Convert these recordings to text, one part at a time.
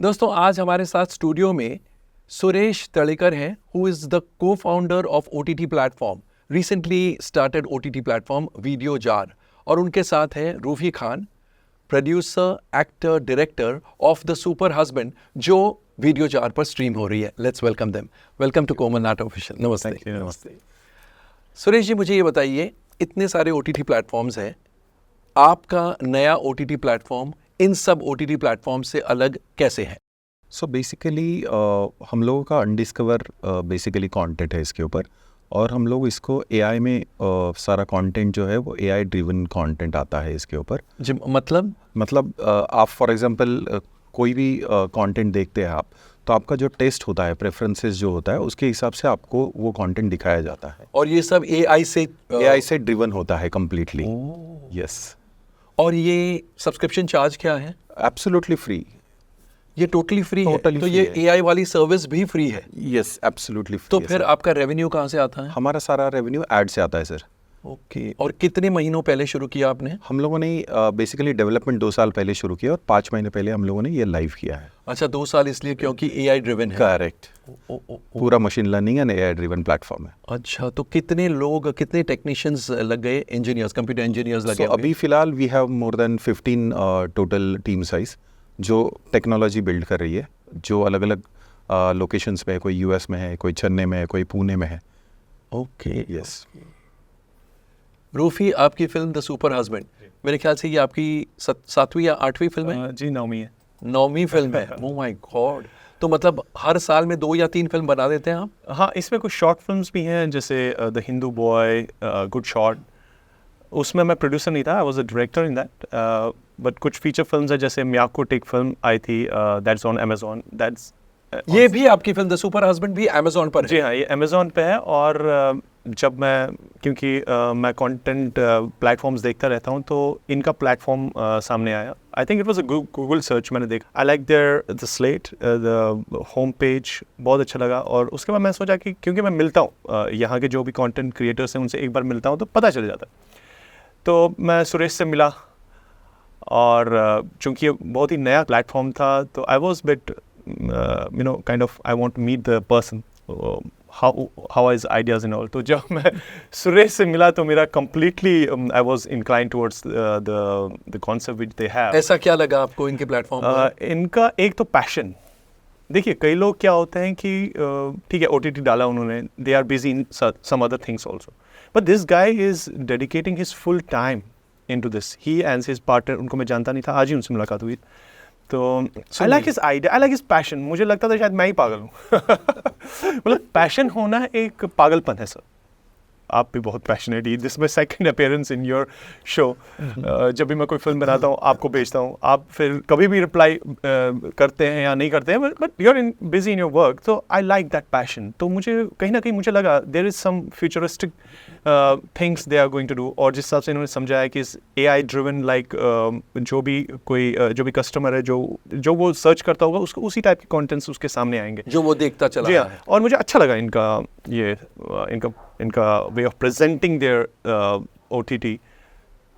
दोस्तों आज हमारे साथ स्टूडियो में सुरेश तळेकर हैं who is the co founder of OTT platform recently started OTT platform Video Jar और उनके साथ हैं Rufi Khan producer actor director of the Super Husband जो वीडियो जार पर स्ट्रीम हो रही है. Let's welcome them. Welcome to Komal Nath official. नमस्ते. नमस्ते. सुरेश जी, मुझे ये बताइए, इतने सारे OTT प्लेटफॉर्म्स हैं, आपका नया OTT प्लेटफॉर्म इन सब OTT प्लेटफॉर्म से अलग कैसे है? सो बेसिकली हम लोगों का अनडिस्कवर बेसिकली कंटेंट है इसके ऊपर, और हम लोग इसको AI में सारा कंटेंट जो है वो AI ड्रिवन कंटेंट आता है इसके ऊपर. जी, मतलब आप फॉर एग्जांपल कोई भी कंटेंट देखते हैं आप, तो आपका जो टेस्ट होता है, प्रेफरेंसेस जो होता है, उसके हिसाब से आपको वो कंटेंट दिखाया जाता है. और ये सब AI से ड्रिवन होता है कम्प्लीटली. यस. और ये सब्सक्रिप्शन चार्ज क्या है? Absolutely free. ये टोटली फ्री है. तो free ये है. AI वाली सर्विस भी फ्री है? Yes, absolutely free. तो फिर आपका रेवेन्यू कहाँ से आता है? हमारा सारा रेवेन्यू एड से आता है सर. ओके. और कितने महीनों पहले शुरू किया आपने? हम लोगों ने बेसिकली डेवलपमेंट 2 साल पहले शुरू किया और 5 महीने पहले हम लोगों ने ये लाइव किया है. अच्छा, 2 साल इसलिए क्योंकि AI ड्रिवन है? करेक्ट. पूरा machine learning and AI driven platform है. अच्छा, तो कितने लोग, कितने टेक्नीशियंस लग गए, इंजीनियर्स, कंप्यूटर इंजीनियर्स लगे? अभी फिलहाल we have more than 15 total team size जो टेक्नोलॉजी बिल्ड कर रही है, जो अलग अलग लोकेशंस में है. कोई US में है, कोई चेन्नई में है, कोई पुणे में है. ओके. यस. रूफी, आपकी फिल्म द सुपर हस्बैंड, मेरे ख्याल से ये आपकी 7वीं या 8वीं फिल्म है? जी 9वीं है. 9वीं फिल्म है. Oh my God. तो मतलब हर साल में 2 या 3 फिल्म बना देते हैं आप? हाँ, इसमें कुछ शॉर्ट फिल्म्स भी हैं, जैसे the Hindu boy, good shot. उसमें मैं प्रोड्यूसर नहीं था, I was a director in that. But कुछ फीचर फिल्म्स है, जैसे म्याकुट एक फिल्म आई थी, दैट्स ऑन अमेजोन. दैट्स ये भी आपकी फिल्म द सुपर हस्बैंड भी अमेजोन पर है? जी हाँ, ये अमेजोन पे है. और जब क्योंकि मैं कंटेंट प्लेटफॉर्म्स देखता रहता हूँ, तो इनका प्लेटफॉर्म सामने आया. I think it was a Google search मैंने देखा. I like their the slate, the home page बहुत अच्छा लगा. और उसके बाद मैं सोचा कि क्योंकि मैं मिलता हूँ यहाँ के जो भी कंटेंट क्रिएटर्स हैं, उनसे एक बार मिलता हूँ तो पता चल जाता है. तो मैं सुरेश से मिला, और चूँकि ये बहुत ही नया प्लेटफॉर्म था, तो I was bit kind of I want to meet the person, how is ideas and all. तो जब मैं सुरेश से मिला तो मेरा completely I was inclined towards the concept which they have. ऐसा क्या लगा आपको इनके प्लेटफॉर्म पर? इनका एक तो पैशन. देखिए, कई लोग क्या होते हैं कि ठीक है OTT डाला उन्होंने, they are busy in some other things also, but this guy is dedicating his full time into this. He and his partner, उनको मैं जानता नहीं था, आज ही उनसे मुलाकात हुई. तो I like his idea, I like his passion. मुझे लगता था शायद मैं ही पागल हूँ. मतलब पैशन होना एक पागलपन है सर. आप भी बहुत passionate. This my second appearance in your show. जब भी मैं कोई फिल्म बनाता हूँ, आपको भेजता हूँ, आप फिर कभी भी रिप्लाई करते हैं या नहीं करते हैं, but you are busy in your work. तो आई लाइक दैट पैशन. तो मुझे कहीं ना कहीं मुझे लगा there is some futuristic things they are going to do. और जिस हिसाब से इन्होंने समझाया कि AI ड्रिवन, लाइक जो भी कस्टमर है, जो वो सर्च करता होगा, उसको उसी टाइप के कंटेंट्स उसके सामने आएंगे जो वो देखता चला जी. है. और मुझे अच्छा लगा इनका way of presenting their OTT.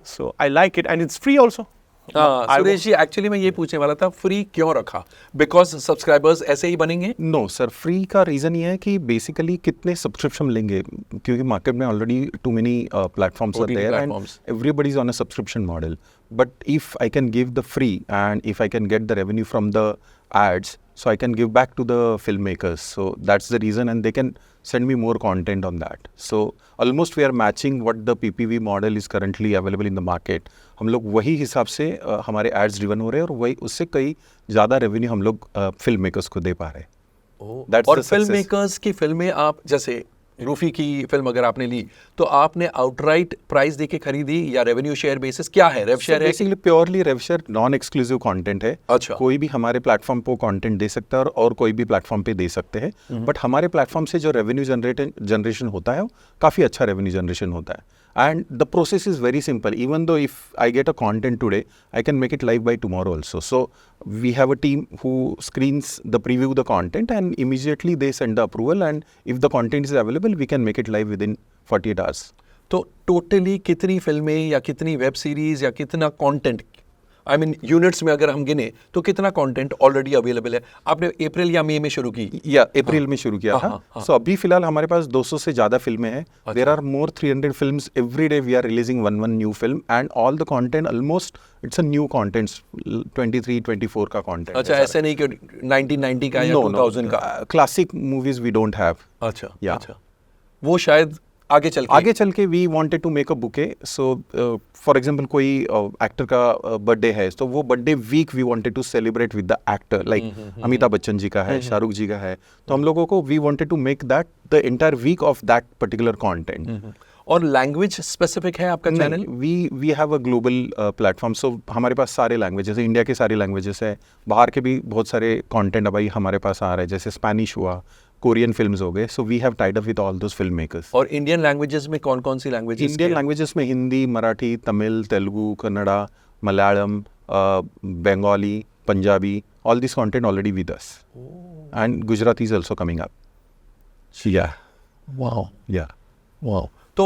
So I like it and it's free also. Suresh ji, actually मैं ये पूछने वाला था, फ्री क्यों रखा? बिकॉज सब्सक्राइबर्स ऐसे ही बनेंगे? नो सर, फ्री का रीज़न ये है कि बेसिकली कितने सब्सक्रिप्शन लेंगे, क्योंकि मार्केट में already too many platforms are there and everybody is on a subscription model. But if I can give the free and if I can get the revenue from the ads, so I can give back to the filmmakers. So that's the reason, and they can send me more content on that. So almost we are matching what the PPV model is currently available in the market. हम लोग वही हिसाब से हमारे ads driven हो रहे हैं, और वही उससे कई ज़्यादा रेवेन्यू हम लोग फिल्म मेकर्स को दे पा रहे हैं. और फिल्म मेकर्स की फिल्में, आप जैसे रूफी की फिल्म अगर आपने ली, तो आपने आउटराइट प्राइस देके खरीदी या रेवेन्यू शेयर बेसिस, क्या है? रेव शेयर है? बेसिकली प्योरली रेव शेयर, नॉन एक्सक्लूसिव कंटेंट है. अच्छा. कोई भी हमारे प्लेटफॉर्म पे कंटेंट दे सकता है और कोई भी प्लेटफॉर्म पे दे सकते हैं. बट हमारे प्लेटफॉर्म से जो रेवेन्यू जनरेशन होता है, वो काफ़ी अच्छा रेवेन्यू जनरेशन होता है. And the process is very simple. Even though if I get a content today, I can make it live by tomorrow also. So we have a team who screens preview the content, and immediately they send the approval, and if the content is available, we can make it live within 48 hours. तो totally कितनी फिल्में या कितनी web series या कितना content I mean units में अगर हम गिने तो कितना कंटेंट ऑलरेडी अवेलेबल है? आपने अप्रैल या मई में शुरू की? या अप्रैल में शुरू किया था। सो अभी फिलहाल हमारे पास 200 से ज़्यादा फिल्में हैं। There are more 300 films every day. We are releasing one new film and all the content almost it's a new content, 23-24 का कंटेंट। अच्छा, ऐसे नहीं कि 1990 का या 2000 का? Classic movies we don't have. अच्छा, अच्छा, वो शायद आगे चल के we wanted to make a bouquet. So for example कोई एक्टर का बर्थडे है तो वो birthday week we wanted to celebrate with the actor, like Amitabh Bachchan ji का है, शाहरुख जी का है, तो हम लोगों को we wanted to make that the entire week of that particular content. और लैंग्वेज स्पेसिफिक है आपका चैनल? We have a global platform. So हमारे पास सारे लैंग्वेजेस है, इंडिया के सारे लैंग्वेजेस है, बाहर के भी बहुत सारे कंटेंट अभी हमारे पास आ रहे हैं, जैसे स्पेनिश हुआ, कोरियन फिल्म्स हो गए। So we have tied up with all those film makers. और इंडियन लैंग्वेजेस में कौन कौन सी लैंग्वेजेस? इंडियन लैंग्वेजेस में Hindi, Marathi, Tamil, Telugu, Kannada, Malayalam, Bengali, Punjabi, all this content already with us. And Gujarati is also coming up. Yeah. Wow. Yeah. Wow. तो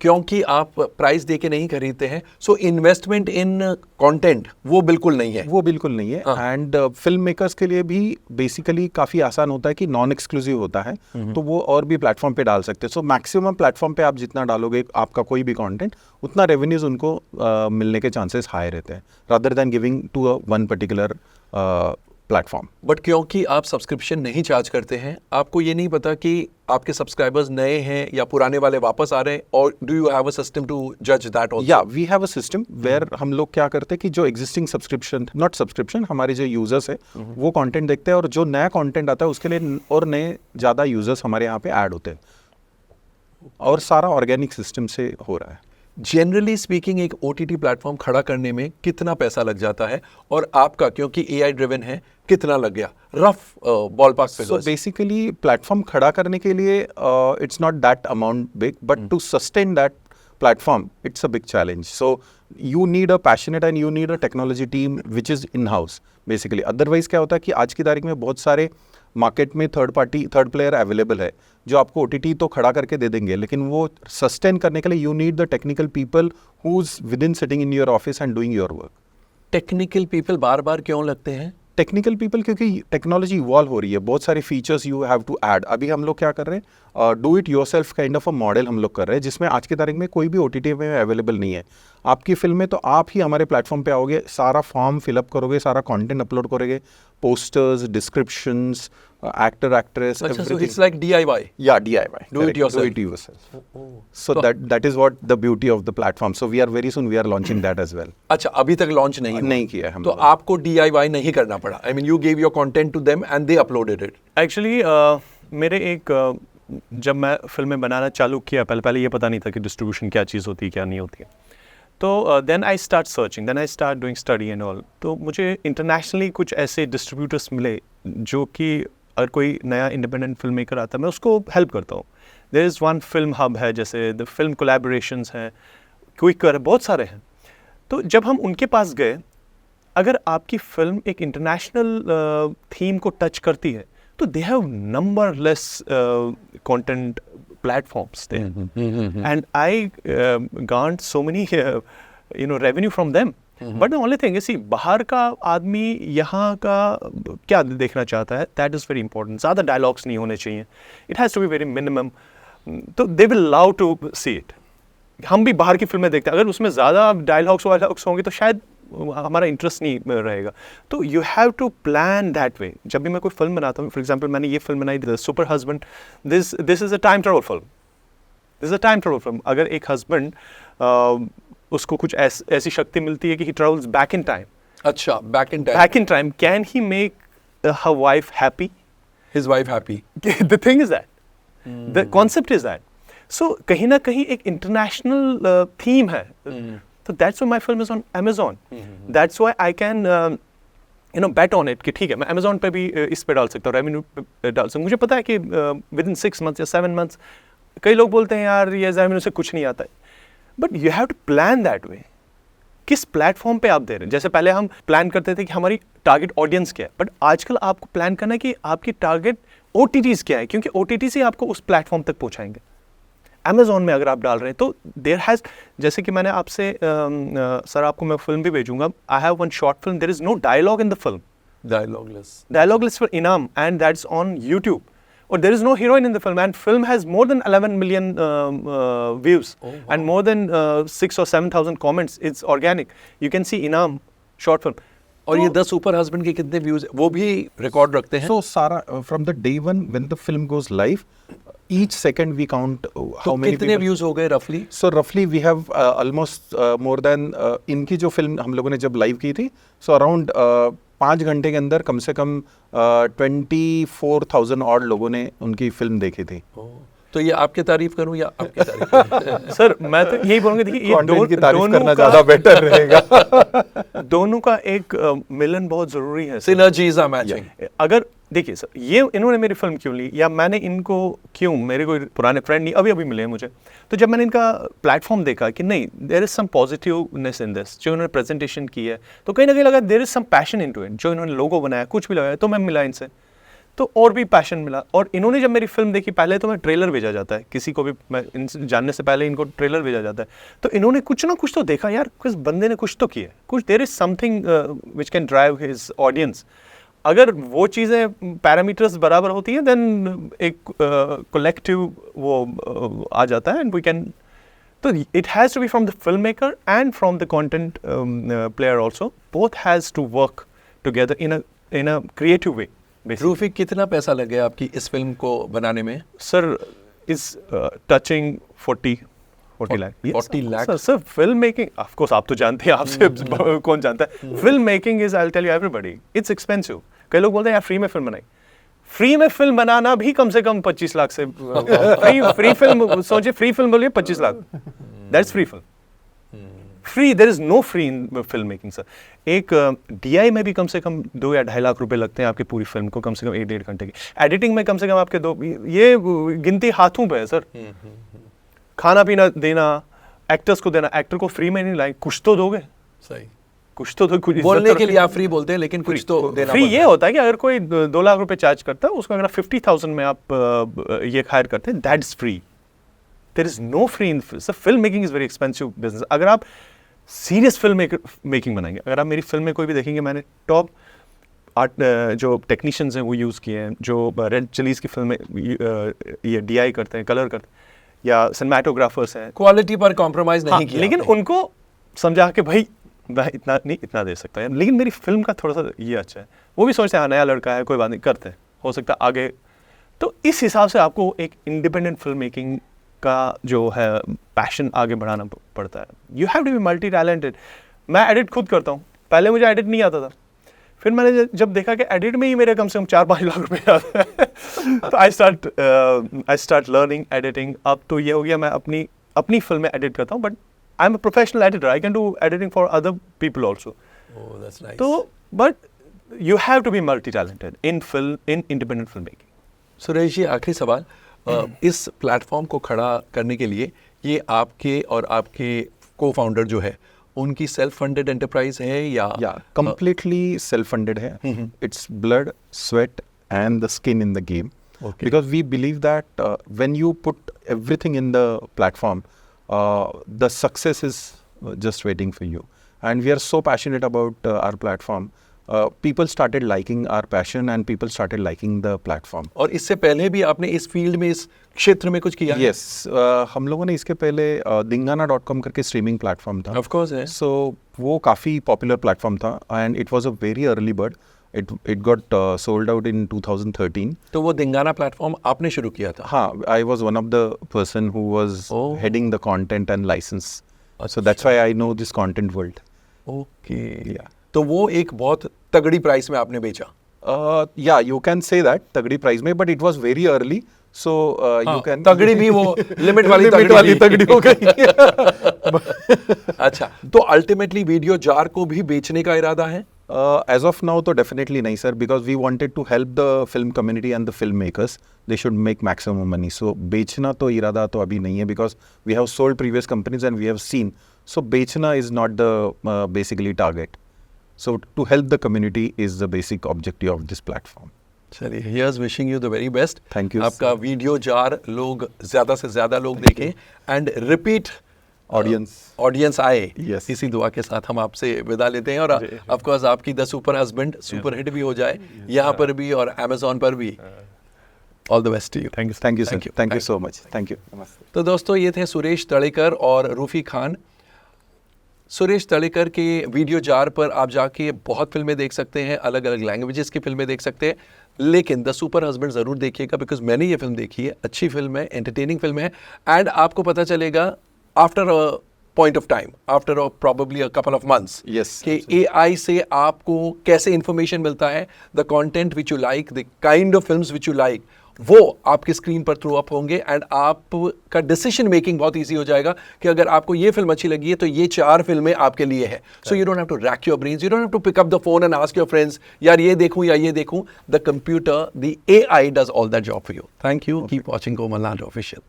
क्योंकि आप price दे के नहीं खरीदते हैं, सो इन्वेस्टमेंट इन कंटेंट वो बिल्कुल नहीं है। वो बिल्कुल नहीं है। एंड फिल्म मेकर्स के लिए भी बेसिकली काफ़ी आसान होता है कि नॉन एक्सक्लूसिव होता है, तो वो और भी प्लेटफॉर्म पे डाल सकते हैं। सो मैक्सिमम प्लेटफॉर्म पे आप जितना डालोगे आपका कोई भी कंटेंट, उतना रेवेन्यूज उनको मिलने के चांसेस हाई रहते हैं, rather than giving to a one particular platform. But क्योंकि आप सब्सक्रिप्शन नहीं चार्ज करते हैं, आपको ये नहीं पता कि आपके सब्सक्राइबर्स नए हैं या पुराने वाले वापस आ रहे हैं, और do you have a system to जज दैट आल्सो? या we have a system where हम लोग क्या करते हैं कि जो एग्जिस्टिंग सब्सक्रिप्शन हमारे जो यूजर्स है वो कंटेंट देखते हैं, और जो नया कंटेंट आता है उसके लिए और नए ज़्यादा यूजर्स हमारे यहाँ पे ऐड होते हैं, और सारा ऑर्गेनिक सिस्टम से हो रहा है। जनरली स्पीकिंग एक OTT प्लेटफॉर्म खड़ा करने में कितना पैसा लग जाता है, और आपका क्योंकि AI ड्रिवन है कितना लग गया rough ballpark figures? So basically platform खड़ा करने के लिए it's not that amount big, but to sustain that platform it's a big challenge. So you need a passionate and you need a technology team which is in house basically. Otherwise क्या होता है कि आज की तारीख में बहुत सारे मार्केट में थर्ड प्लेयर अवेलेबल है जो आपको OTT तो खड़ा करके दे देंगे, लेकिन वो सस्टेन करने के लिए you need the technical people who is with in sitting in your office and doing your work. Technical people बार बार क्यों लगते हैं? टेक्निकल पीपल क्योंकि टेक्नोलॉजी इवॉल्व हो रही है, बहुत सारे features you have to add. अभी हम लोग क्या कर रहे हैं, do it yourself kind of a model हम लोग कर रहे हैं, जिसमें आज की तारीख में कोई भी OTT में अवेलेबल नहीं है। आपकी फिल्म में तो आप ही हमारे प्लेटफॉर्म पे आओगे, सारा फॉर्म फिलअप करोगे, सारा कंटेंट अपलोड करोगे, posters, descriptions, actor actress, so it's like DIY? Yeah, DIY. Do it yourself. Do it yourself. So that is what the beauty of the platform. So we are very soon we are launching that as well. अच्छा, अभी तक launch नहीं किया है हम तो लोगों आपको DIY नहीं करना पड़ा? I mean you gave your content to them and they uploaded it. Actually मेरे जब मैं फिल्में बनाना चालू किया, पहले ये पता नहीं था कि डिस्ट्रीब्यूशन क्या चीज़ होती है क्या नहीं होती है, तो then I start searching, then I start doing study and all. तो मुझे इंटरनेशनली कुछ ऐसे डिस्ट्रीब्यूटर्स मिले जो कि अगर कोई नया इंडिपेंडेंट फिल्म मेकर आता है मैं उसको हेल्प करता हूँ। There is one film hub है, जैसे द फिल्म कोलैबोरेशंस हैं, क्विकर है, बहुत सारे हैं। तो जब हम उनके पास गए, अगर आपकी फिल्म एक इंटरनेशनल थीम को टच करती है तो they have numberless content platforms there, and I garnered so many revenue from them. But the only thing is, see, बाहर का आदमी यहाँ का क्या देखना चाहता है, that is very important. ज़्यादा dialogues नहीं होने चाहिए, it has to be very minimum. तो they will love to see it. हम भी बाहर की फिल्में देखते हैं, अगर उसमें ज़्यादा डायलॉग्स होंगे तो शायद हमारा इंटरेस्ट नहीं रहेगा। तो you have to plan that way. जब भी मैं कोई फिल्म बनाता हूँ, फॉर एग्जांपल मैंने ये फिल्म बनाई the Super husband, this is a time travel film, this is a time travel film. अगर एक हस्बैंड उसको कुछ ऐसी शक्ति मिलती है कि he travels back in time. अच्छा, back in time, can he make her wife happy, his wife happy? The thing is that, the concept is that. So कहीं ना कहीं एक इंटरनेशनल थीम है। So that's why my film is on Amazon. That's why I can bet on it कि ठीक है मैं Amazon पे भी इस पे डाल सकता हूँ, रेवेन्यू पे डाल सकता हूँ। मुझे पता है कि within 6 months या 7 months, कई लोग बोलते हैं यार ये रेवेन्यू से कुछ नहीं आता है, but you have to plan that way. किस प्लेटफॉर्म पे आप दे रहे हैं? जैसे पहले हम प्लान करते थे कि हमारी टारगेट ऑडियंस क्या है, बट आजकल आपको प्लान करना है कि आपकी टारगेट OTTs क्या है, क्योंकि OTTs ही आपको उस प्लेटफॉर्म तक पहुँचाएंगे। Amazon में अगर आप डाल रहे हैं तो देयर हैज़, जैसे कि मैंने आपसे सर आपको मैं फिल्म भी भेजूंगा, I have one short film, there is no dialogue in the film, dialogless for Inam, and that's on YouTube. Or there is no heroine in the film, and film has more than 11 million views and more than 6 or 7,000 comments. It's organic. You can see Inam short film. और ये 10 super husband के कितने views वो भी record रखते हैं? So Sara, from the day one when the film goes live, each second we count how many कितने views हो गए रफली? So roughly we have almost more than इनकी जो फिल्म हम लोगों ने जब लाइव की थी, so around 5 घंटे के अंदर कम से कम 24,000 और लोगों ने उनकी फिल्म देखी थी। तो ये आपकी तारीफ करूं या आपकी तारीफ करूं? सर मैं तो यही बोलूंगा, देखिए ये कंटेंट की तारीफ करना ज़्यादा बेटर रहेगा। दोनों का एक मिलन बहुत ज़रूरी है। Synergies are matching. अगर देखिए सर, ये इन्होंने मेरी फिल्म क्यों ली या मैंने इनको क्यों, मेरे कोई पुराने फ्रेंड नहीं अभी मिले हैं मुझे, तो जब मैंने इनका प्लेटफॉर्म देखा कि नहीं there is some positiveness in this, जो इन्होंने प्रेजेंटेशन की है, तो कहीं ना कहीं लगा there is some passion into it, जो इन्होंने लोगो बनाया कुछ भी लगाया, तो मैं मिला इनसे तो और भी पैशन मिला। और इन्होंने जब मेरी फिल्म देखी, पहले तो मैं ट्रेलर भेजा जाता है किसी को भी, मैं इनसे जानने से पहले इनको ट्रेलर भेजा जाता है, तो इन्होंने कुछ ना कुछ तो देखा, यार किस बंदे ने कुछ तो किया, कुछ there is something which can drive his audience. अगर वो चीज़ें पैरामीटर्स बराबर होती हैं देन एक कलेक्टिव वो आ जाता है, एंड वी कैन, तो it has to be from the film maker and from the content player also, both has to work together in a creative way. Rufi, कितना पैसा लग गया आपकी इस फिल्म को बनाने में? Sir is touching 40 lakh. 40 lakh? Sir film making, of course आप तो जानते हैं, आपसे कौन जानता है, film making is, I will tell you everybody, it's expensive. कई लोग बोलते हैं यार फ्री में फिल्म बनाई, फ्री में फिल्म बनाना भी कम से कम 25 लाख से फ्री फिल्म सोचिए, फ्री फिल्म बोलिए 25 lakh, that's free film. Free, there is no free in film making sir. एक DI में भी कम से कम 2 या 2.5 लाख रुपए लगते हैं आपकी पूरी फिल्म को, कम से कम 1-1.5 घंटे की। एडिटिंग में कम से कम आपके 2, ये गिनती हाथों पे है सर। खाना पीना देना, एक्टर्स को देना, एक्टर को फ्री में नहीं लाए, कुछ तो दोगे। सही, कुछ तो कुछ बोलने के लिए आप फ्री बोलते हैं, लेकिन कुछ तो देना। फ्री ये होता है कि अगर कोई 2 लाख रुपए चार्ज करता है, उसको अगर 50,000 में आप ये हायर करते हैं, that is free. There is no free in film making, is very expensive business. अगर आप सीरियस फिल्म मेकिंग बनाएंगे, अगर आप मेरी फिल्म में कोई भी देखेंगे, मैंने टॉप आर्ट जो टेक्नीशियंस हैं वो यूज़ किए हैं, जो रेड चिलीज़ की फिल्म में ये DI करते हैं, कलर करते हैं, या सिनेमाटोग्राफर्स हैं। क्वालिटी पर कॉम्प्रोमाइज नहीं किया लेकिन उनको समझा के भाई मैं इतना नहीं, इतना दे सकता है, लेकिन मेरी फिल्म का थोड़ा सा ये अच्छा है, वो भी सोचते हैं हाँ नया लड़का है, कोई बात नहीं, करते हैं, हो सकता है आगे। तो इस हिसाब से आपको एक इंडिपेंडेंट फिल्म मेकिंग का जो है पैशन आगे बढ़ाना पड़ता है। You have to be multi talented. मैं एडिट खुद करता हूँ, पहले मुझे एडिट नहीं आता था, फिर मैंने जब देखा कि एडिट में ही मेरे कम से कम 4-5 लाख रुपए आते हैं तो आई स्टार्ट लर्निंग एडिटिंग। अब तो ये हो गया, मैं अपनी फिल्में एडिट करता हूँ, but I am a professional editor, I can do editing for other people also. तो but you have to be multi talented in independent film making. Suresh ji, आखिरी सवाल, इस प्लेटफॉर्म को खड़ा करने के लिए ये आपके और आपके को-फाउंडर जो है उनकी सेल्फ फंडेड एंटरप्राइज है या completely self funded है। It's blood, sweat and the skin in the game, because we believe that when you put everything in the platform, the success is just waiting for you, and we are so passionate about our platform. People started liking our passion and people started liking the platform. और इससे पहले भी आपने इस field में, इस क्षेत्र में कुछ किया? Yes, हम लोगों ने इसके पहले dingana.com करके स्ट्रीमिंग प्लेटफॉर्म था। Of course है। So वो काफ़ी पॉपुलर प्लेटफॉर्म था and it was a very early bird. It got sold out in 2013. तो वो दिंगाना प्लेटफॉर्म आपने शुरू किया था? हाँ, I was one of the person who was heading the content and license. So that's why I know this content world. Okay. Yeah. तो वो एक बहुत तगड़ी प्राइस में आपने बेचा? Yeah, you can say that तगड़ी प्राइस में, but it was very early. So you can तगड़ी भी वो लिमिट वाली तगड़ी हो गई। अच्छा, तो अल्टीमेटली वीडियो जार को भी बेचने का इरादा है? As of now तो definitely नहीं sir, because we wanted to help the film community and the filmmakers. They should make maximum money. So बेचना तो इरादा तो अभी नहीं है, because we have sold previous companies and we have seen. So बेचना is not the basically target. So to help the community is the basic objective of this platform. चलिए, here's wishing you the very best. Thank you, आपका video जार लोग ज़्यादा से ज़्यादा लोग देखें एंड रिपीट ऑडियंस आए। Yes. इसी दुआ के साथ हम आपसे विदा लेते हैं और ऑफ कोर्स आपकी the Super husband super hit भी हो जाए यहाँ पर भी और अमेज़ॉन पर भी। All the best to you. Thank you. Thank you Thank sir, you. Thank you so much, thank you, नमस्ते। तो दोस्तों ये थे सुरेश तळेकर और रूफी खान। सुरेश तळेकर के वीडियो जार पर आप जाके बहुत फिल्में देख सकते हैं, अलग अलग लैंग्वेजेस की फिल्में देख सकते हैं, लेकिन द सुपर हस्बैंड ज़रूर देखिएगा बिकॉज मैंने ये फिल्म देखी है, अच्छी फिल्म है, एंटरटेनिंग फिल्म है एंड आपको पता चलेगा after a point of time, after probably a couple of months Yes, कि AI से आपको कैसे इंफॉर्मेशन मिलता है, the content which you like, the kind of films which you like, वो आपकी स्क्रीन पर थ्रू अप होंगे एंड आपका डिसीजन मेकिंग बहुत इजी हो जाएगा कि अगर आपको ये फिल्म अच्छी लगी है तो ये 4 फिल्में आपके लिए है। So you don't have to rack your brains, you don't have to pick up the phone and ask your friends यार ये देखूं या ये देखूं। The computer, the AI does all that job for you. Thank you, keep watching Komalnath official.